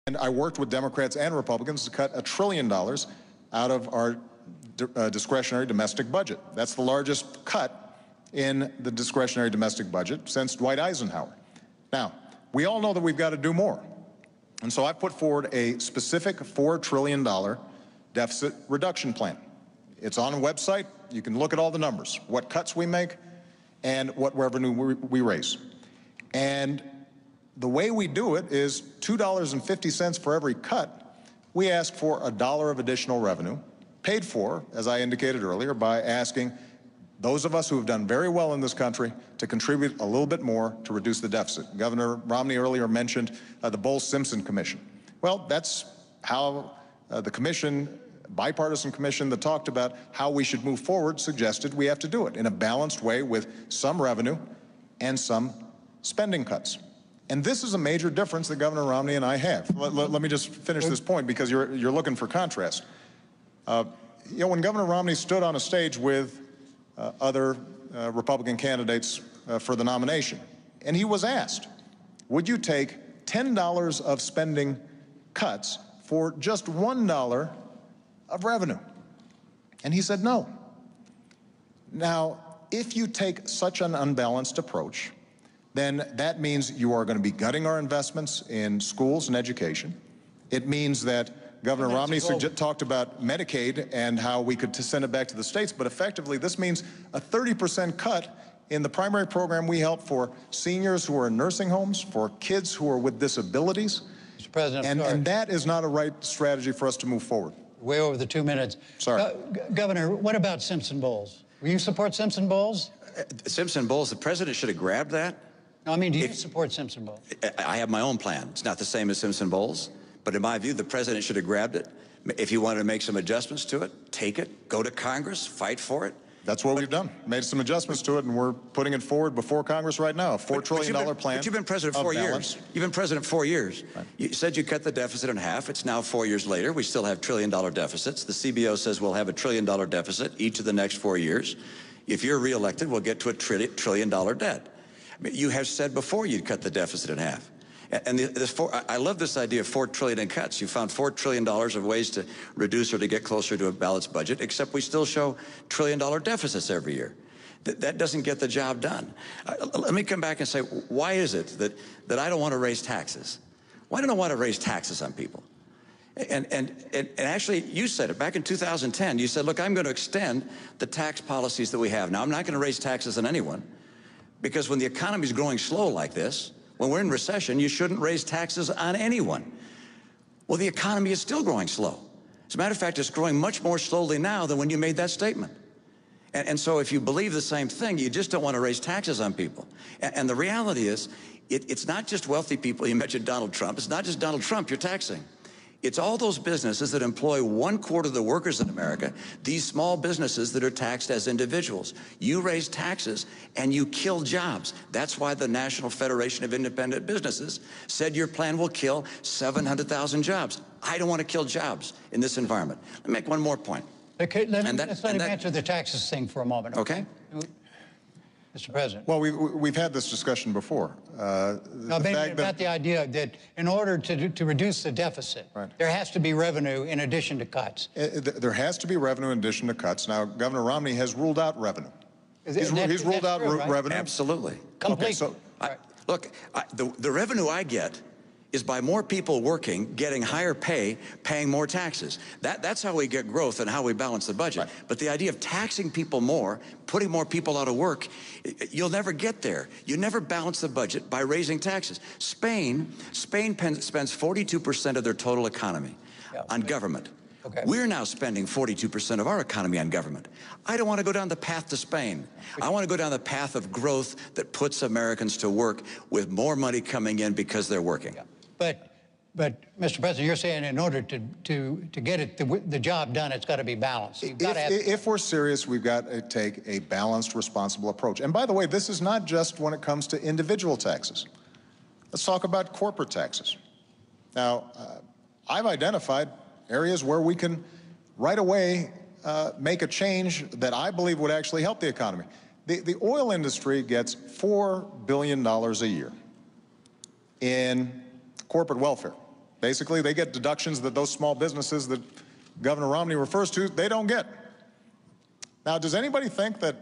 And I worked with Democrats and Republicans to cut $1 trillion out of our discretionary domestic budget. That's the largest cut in the discretionary domestic budget since Dwight Eisenhower. Now, we all know that we've got to do more. And so I put forward a specific $4 trillion deficit reduction plan. It's on a website. You can look at all the numbers, what cuts we make and what revenue we raise. And the way we do it is $2.50 for every cut. We ask for $1 of additional revenue, paid for, as I indicated earlier, by asking those of us who have done very well in this country to contribute a little bit more to reduce the deficit. Governor Romney earlier mentioned the Bowles-Simpson Commission. Well, that's how the commission, bipartisan commission that talked about how we should move forward, suggested we have to do it in a balanced way with some revenue and some spending cuts. And this is a major difference that Governor Romney and I have. Let me just finish this point because you're looking for contrast. When Governor Romney stood on a stage with other Republican candidates for the nomination, and he was asked, would you take $10 of spending cuts for just $1 of revenue? And he said no. Now, if you take such an unbalanced approach, then that means you are going to be gutting our investments in schools and education. It means that Governor Romney talked about Medicaid and how we could send it back to the states, but effectively this means a 30% cut in the primary program we help for seniors who are in nursing homes, for kids who are with disabilities. Mr. President, and that is not a right strategy for us to move forward. Way over the 2 minutes. Sorry. Governor, what about Simpson-Bowles? Will you support Simpson-Bowles? Simpson-Bowles, the president should have grabbed that. No, I mean, do you support Simpson-Bowles? I have my own plan. It's not the same as Simpson-Bowles, but in my view, the president should have grabbed it. If he wanted to make some adjustments to it, take it, go to Congress, fight for it. That's what we've done. Made some adjustments to it, and we're putting it forward before Congress right now, a $4 trillion plan. But you've been president 4 years. You've been president 4 years. Right. You said you cut the deficit in half. It's now 4 years later. We still have trillion-dollar deficits. The CBO says we'll have a trillion-dollar deficit each of the next 4 years. If you're reelected, we'll get to a trillion-dollar debt. I mean, you have said before you'd cut the deficit in half. And I love this idea of $4 trillion in cuts. You found $4 trillion of ways to reduce or to get closer to a balanced budget, except we still show trillion-dollar deficits every year. That doesn't get the job done. Let me come back and say, why is it that I don't want to raise taxes? Why don't I want to raise taxes on people? And actually, you said it back in 2010. You said, look, I'm going to extend the tax policies that we have. Now, I'm not going to raise taxes on anyone, because when the economy is growing slow like this, when we're in recession, you shouldn't raise taxes on anyone. Well, the economy is still growing slow. As a matter of fact, it's growing much more slowly now than when you made that statement. And so if you believe the same thing, you just don't want to raise taxes on people. And the reality is, it's not just wealthy people. You mentioned Donald Trump. It's not just Donald Trump you're taxing. It's all those businesses that employ 1/4 of the workers in America, these small businesses that are taxed as individuals. You raise taxes and you kill jobs. That's why the National Federation of Independent Businesses said your plan will kill 700,000 jobs. I don't want to kill jobs in this environment. Let me make one more point. Okay, let's let him answer the taxes thing for a moment. Okay. Mr. President. Well, we've had this discussion before. No, about the idea that in order to reduce the deficit, right, there has to be revenue in addition to cuts. There has to be revenue in addition to cuts. Now, Governor Romney has ruled out revenue. He's ruled out revenue. Absolutely. Completely. Okay, so look, the revenue I get is by more people working, getting higher pay, paying more taxes. That's how we get growth and how we balance the budget. Right. But the idea of taxing people more, putting more people out of work, you'll never get there. You never balance the budget by raising taxes. Spain spends 42% of their total economy on government. Okay. We're now spending 42% of our economy on government. I don't want to go down the path to Spain. I want to go down the path of growth that puts Americans to work with more money coming in because they're working. Yeah. But Mr. President, you're saying in order to get the job done, it's got to be balanced. If we're serious, we've got to take a balanced, responsible approach. And by the way, this is not just when it comes to individual taxes. Let's talk about corporate taxes. Now, I've identified areas where we can right away make a change that I believe would actually help the economy. The oil industry gets $4 billion a year in corporate welfare. Basically, they get deductions that those small businesses that Governor Romney refers to, they don't get. Now, does anybody think that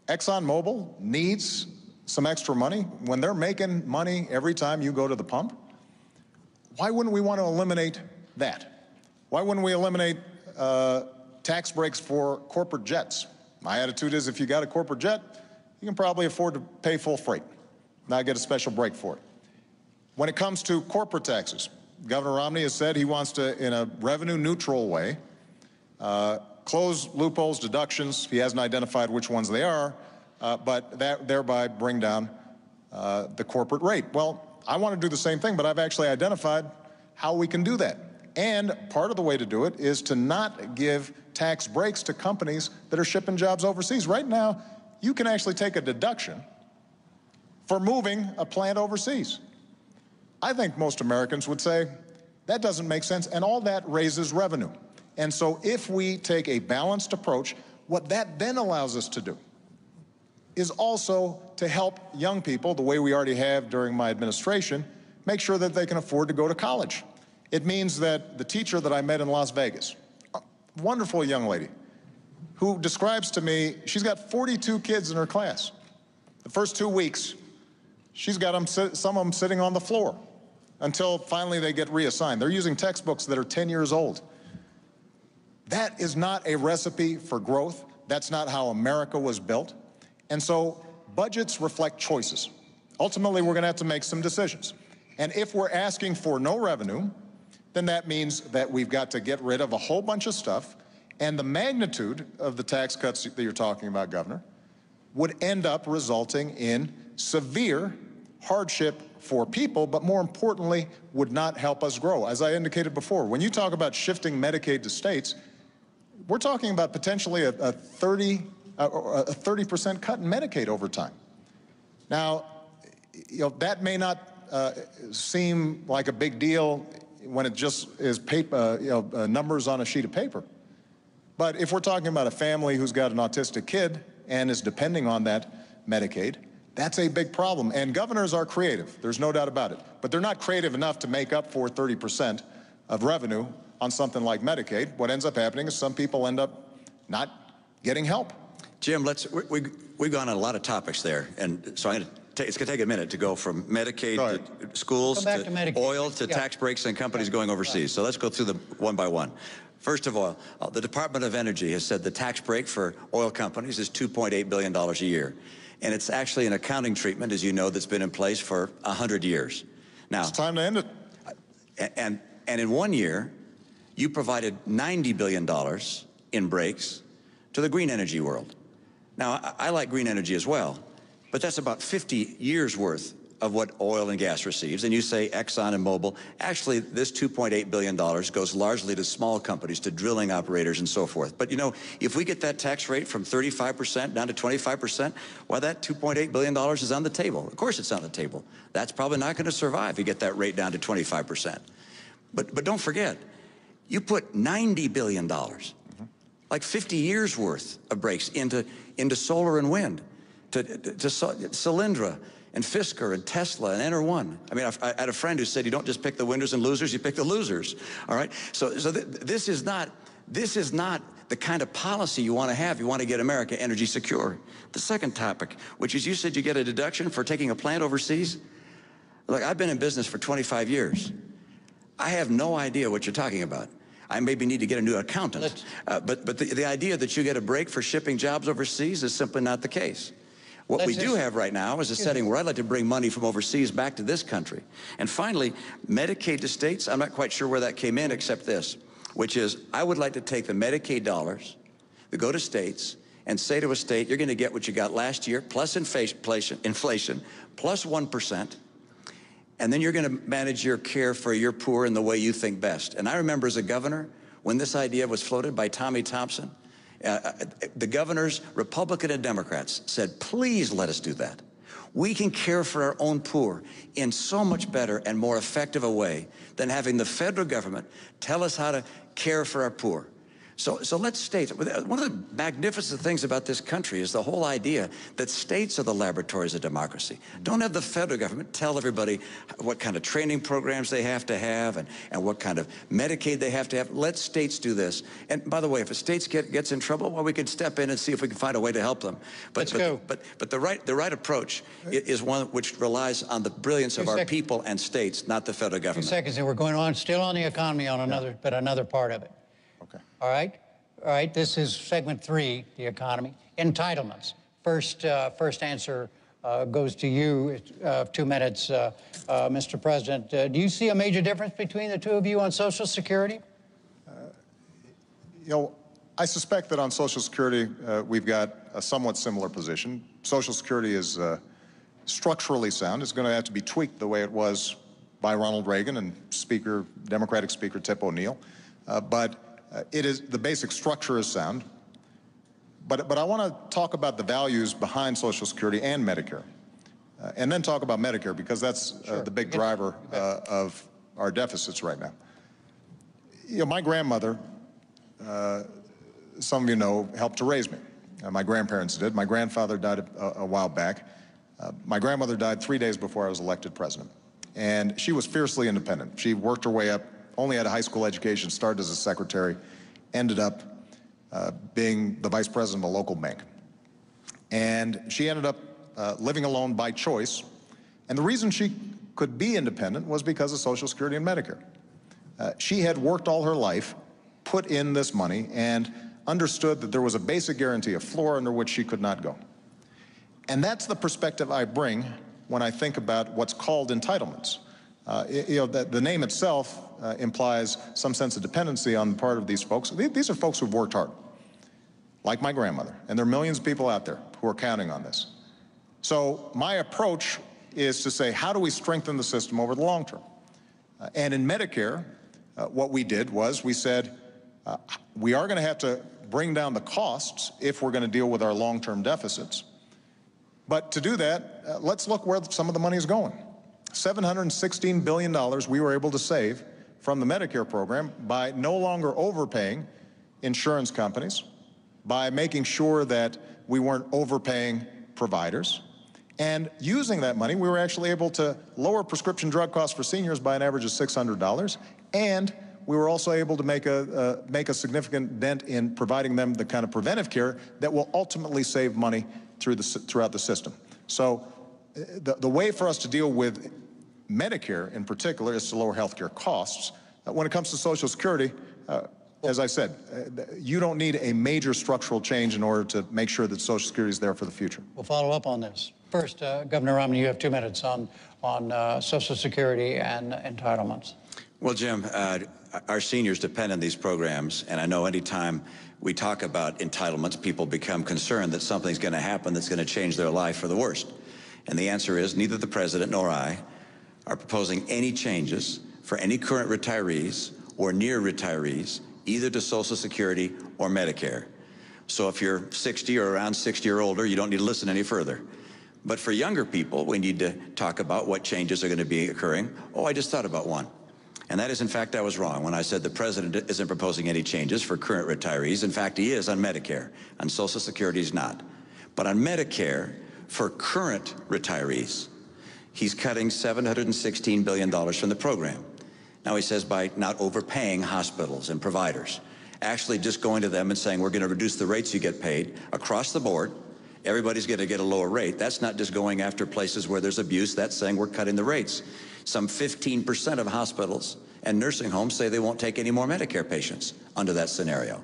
ExxonMobil needs some extra money when they're making money every time you go to the pump? Why wouldn't we want to eliminate that? Why wouldn't we eliminate tax breaks for corporate jets? My attitude is if you got a corporate jet, you can probably afford to pay full freight, not get a special break for it. When it comes to corporate taxes, Governor Romney has said he wants to, in a revenue-neutral way, close loopholes, deductions. He hasn't identified which ones they are, but thereby bring down the corporate rate. Well, I want to do the same thing, but I've actually identified how we can do that. And part of the way to do it is to not give tax breaks to companies that are shipping jobs overseas. Right now, you can actually take a deduction for moving a plant overseas. I think most Americans would say that doesn't make sense, and all that raises revenue. And so if we take a balanced approach, what that then allows us to do is also to help young people, the way we already have during my administration, make sure that they can afford to go to college. It means that the teacher that I met in Las Vegas, a wonderful young lady, who describes to me, she's got 42 kids in her class. The first 2 weeks, she's got them, some of them sitting on the floor until finally they get reassigned. They're using textbooks that are 10 years old. That is not a recipe for growth. That's not how America was built. And so budgets reflect choices. Ultimately, we're going to have to make some decisions. And if we're asking for no revenue, then that means that we've got to get rid of a whole bunch of stuff. And the magnitude of the tax cuts that you're talking about, Governor, would end up resulting in severe hardship for people, but more importantly, would not help us grow. As I indicated before, when you talk about shifting Medicaid to states, we're talking about potentially a 30% cut in Medicaid over time. Now, that may not seem like a big deal when it just is paper, numbers on a sheet of paper. But if we're talking about a family who's got an autistic kid and is depending on that Medicaid, that's a big problem. And governors are creative, there's no doubt about it. But they're not creative enough to make up for 30% of revenue on something like Medicaid. What ends up happening is some people end up not getting help. Jim, we've gone on a lot of topics there, and so it's going to take a minute to go from Medicaid to schools to oil to tax breaks and companies going overseas. So let's go through them one by one. First of all, the Department of Energy has said the tax break for oil companies is $2.8 billion a year. And it's actually an accounting treatment, as you know, that's been in place for 100 years. Now, it's time to end it. And in 1 year, you provided $90 billion in breaks to the green energy world. Now, I like green energy as well, but that's about 50 years worth of what oil and gas receives. And you say Exxon and Mobil. Actually, this $2.8 billion goes largely to small companies, to drilling operators and so forth. But, if we get that tax rate from 35% down to 25%, well, that $2.8 billion is on the table. Of course it's on the table. That's probably not going to survive if you get that rate down to 25%. But don't forget, you put $90 billion, like 50 years worth of breaks into solar and wind, to Solyndra, and Fisker and Tesla and Enter1. I mean, I had a friend who said you don't just pick the winners and losers, you pick the losers. All right. So this is not the kind of policy you want to have. You want to get America energy secure. The second topic, which is you said you get a deduction for taking a plant overseas. Look, I've been in business for 25 years. I have no idea what you're talking about. I maybe need to get a new accountant. But the idea that you get a break for shipping jobs overseas is simply not the case. What we do have right now is a setting where I'd like to bring money from overseas back to this country. And finally, Medicaid to states, I'm not quite sure where that came in except this, which is I would like to take the Medicaid dollars that go to states and say to a state, you're going to get what you got last year, plus inflation, plus 1%, and then you're going to manage your care for your poor in the way you think best. And I remember as a governor, when this idea was floated by Tommy Thompson, the governors, Republican and Democrats, said, please let us do that. We can care for our own poor in so much better and more effective a way than having the federal government tell us how to care for our poor. So let states, one of the magnificent things about this country is the whole idea that states are the laboratories of democracy. Don't have the federal government tell everybody what kind of training programs they have to have and what kind of Medicaid they have to have. Let states do this. And by the way, if a state gets in trouble, well, we can step in and see if we can find a way to help them. But the right approach is one which relies on the brilliance of our people and states, not the federal government. 2 seconds, and we're going on still on the economy on another, but another part of it. Okay. All right. This is segment 3, the economy. Entitlements. First answer goes to you. 2 minutes, Mr. President. Do you see a major difference between the two of you on Social Security? You know, I suspect that on Social Security, we've got a somewhat similar position. Social Security is structurally sound. It's going to have to be tweaked the way it was by Ronald Reagan and Democratic Speaker Tip O'Neill. It is, the basic structure is sound, but I want to talk about the values behind Social Security and Medicare, and then talk about Medicare because that's the big driver of our deficits right now. You know, my grandmother, some of you know, helped to raise me. My grandparents did. My grandfather died a while back. My grandmother died 3 days before I was elected president, and she was fiercely independent. She worked her way up. Only had a high school education, started as a secretary, ended up being the vice president of a local bank. And she ended up living alone by choice. And the reason she could be independent was because of Social Security and Medicare. She had worked all her life, put in this money, and understood that there was a basic guarantee, a floor under which she could not go. And that's the perspective I bring when I think about what's called entitlements. You know, the name itself implies some sense of dependency on the part of these folks. These are folks who've worked hard, like my grandmother, and there are millions of people out there who are counting on this. So my approach is to say, how do we strengthen the system over the long term? And in Medicare, what we did was we said, we are going to have to bring down the costs if we're going to deal with our long-term deficits. But to do that, let's look where some of the money is going. $716 billion we were able to save from the Medicare program by no longer overpaying insurance companies, by making sure that we weren't overpaying providers. And using that money, we were actually able to lower prescription drug costs for seniors by an average of $600. And we were also able to make a significant dent in providing them the kind of preventive care that will ultimately save money throughout the system. So the way for us to deal with Medicare in particular is to lower health care costs. When it comes to Social Security, as I said, you don't need a major structural change in order to make sure that Social Security is there for the future. We'll follow up on this. First, Governor Romney, you have 2 minutes on Social Security and entitlements. Well, Jim, our seniors depend on these programs, and I know anytime we talk about entitlements, people become concerned that something's going to happen that's going to change their life for the worst. And the answer is neither the president nor I are proposing any changes for any current retirees or near retirees, either to Social Security or Medicare. So if you're 60 or around 60 or older, you don't need to listen any further. But for younger people, we need to talk about what changes are going to be occurring. Oh, I just thought about one. And that is, in fact, I was wrong when I said the president isn't proposing any changes for current retirees. In fact, he is on Medicare. On Social Security, he's not. But on Medicare, for current retirees, he's cutting $716 billion from the program. Now, he says by not overpaying hospitals and providers, actually just going to them and saying, we're going to reduce the rates you get paid across the board. Everybody's going to get a lower rate. That's not just going after places where there's abuse. That's saying we're cutting the rates. Some 15% of hospitals and nursing homes say they won't take any more Medicare patients under that scenario.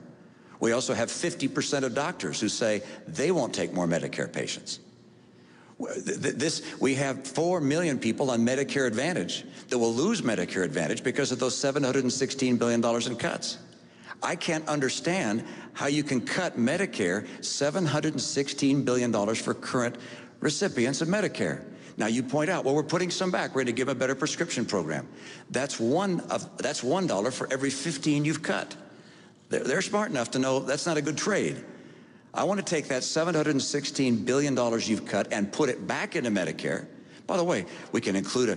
We also have 50% of doctors who say they won't take more Medicare patients. We have 4 million people on Medicare Advantage that will lose Medicare Advantage because of those $716 billion in cuts. I can't understand how you can cut Medicare $716 billion for current recipients of Medicare. Now you point out, well, we're putting some back. We're going to give them a better prescription program. That's $1 for every 15 you've cut. They're smart enough to know that's not a good trade. I want to take that $716 billion you've cut and put it back into Medicare. By the way, we can include a